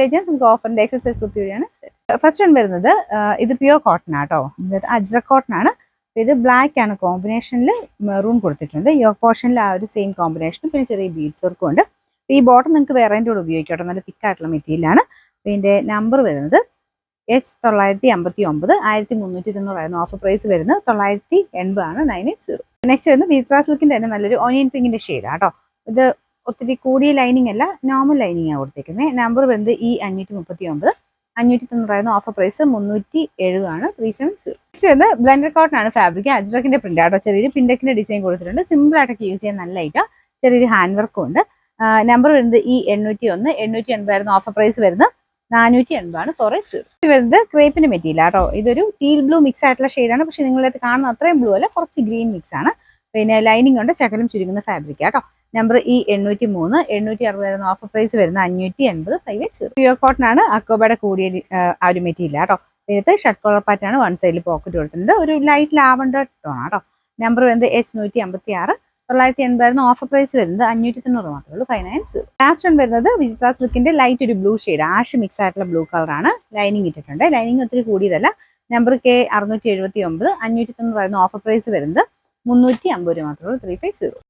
Agents നമുക്ക് ഓഫറിന്റെ exercise കുത്തിയാണ്. First one വരുന്നത് ഇത് പ്യുവർ കോട്ടൺ ആട്ടോ, അജ്രക് കോട്ടൺ ആണ്. ഇത് ബ്ലാക്ക് ആണ് കോമ്പിനേഷനിൽ മെറൂൺ കൊടുത്തിട്ടുണ്ട്. യോക്ക് പോർഷനിൽ ആ ഒരു സെയിം കോമ്പിനേഷനും പിന്നെ ചെറിയ ബീഡ്സ് വർക്കും ഉണ്ട്. ഈ ബോട്ടം നിങ്ങൾക്ക് വേറെൻ്റെ കൂടെ ഉപയോഗിക്കാം, നല്ല തിക്കായിട്ടുള്ള മെറ്റീരിയലാണ്. ഇതിൻ്റെ നമ്പർ വരുന്നത് H959 1390 ഓഫർ പ്രൈസ് വരുന്നത് 980 ആണ് 980. നെക്സ്റ്റ് വരുന്നത് വിത്ര സിൽക്കിന്റെ തന്നെ നല്ലൊരു ഓണിയൻ പിങ്കിന്റെ ഷെയ്ഡ് ആട്ടോ. ഇത് ഒത്തിരി കൂടിയ ലൈനിങ് അല്ല, നോർമൽ ലൈനിങ് ആണ് കൊടുത്തേക്കുന്നത്. നമ്പർ വരുന്നത് E539 590 ഓഫർ പ്രൈസ് 370 ആണ് 370. നെക്സ്റ്റ് വരുന്നത് ബ്ലെൻഡഡ് കോട്ടൺ ആണ് ഫാബ്രിക്. അജ്രക്കിന്റെ പ്രിന്റ് ആട്ടോ, ചെറിയൊരു പിൻഡക്കിന്റെ ഡിസൈൻ കൊടുത്തിട്ടുണ്ട്. സിമ്പിൾ ആയിട്ടൊക്കെ യൂസ് ചെയ്യാൻ നല്ല ഐറ്റാ. ചെറിയൊരു ഹാൻഡ് വർക്കും ഉണ്ട്. നമ്പർ വരുന്നത് E801 880 ഓഫർ പ്രൈസ് വരുന്നത് 480 ആണ് 480. വരുന്നത് ക്രേപ്പിന്റെ മെറ്റീരിയൽ ആട്ടോ. ഇതൊരു ടീൽ ബ്ലൂ മിക്സ് ആയിട്ടുള്ള ഷെയ്ഡാണ്. പക്ഷെ നിങ്ങളത് കാണുന്ന അത്രയും ബ്ലൂ അല്ല, കുറച്ച് ഗ്രീൻ മിക്സ് ആണ്. പിന്നെ ലൈനിങ് ഉണ്ട്, ചകലം ചുരുങ്ങുന്ന ഫാബ്രിക് ആട്ടോ. നമ്പർ E803 860 ഓഫർ പ്രൈസ് വരുന്നത് 580 580. പ്യുവർ കോട്ടൺ ആണ്, അക്കോബയുടെ കൂടിയ ആ ഒരു മെറ്റീരിയൽ ആട്ടോ. ഇതിനകത്ത് ഷർട്ട് കോളർ പാറ്റാണ്, വൺ സൈഡിൽ പോക്കറ്റ് കൊടുത്തിട്ടുണ്ട്. ഒരു ലൈറ്റ് ലാവൻഡർ ടോൺ ആട്ടോ. നമ്പർ വരുന്നത് H156 980 ഓഫർ പ്രൈസ് വരുന്നത് 590 മാത്രമേ ഉള്ളൂ 590. ലാസ്റ്റ് വൺ വരുന്നത് വിചിത്ര സിൽക്കിന്റെ ലൈറ്റ് ഒരു ബ്ലൂ ഷെയ്ഡ്, ആഷ് മിക്സ് ആയിട്ടുള്ള ബ്ലൂ കളറാണ്. ലൈനിങ് ഇട്ടിട്ടുണ്ട്. ലൈനിങ് ഒത്തിരി കൂടിയതല്ല. നമ്പർ K679 590 ഓഫർ പ്രൈസ് വരുന്നത് 350 മാത്രമേ ഉള്ളൂ 350.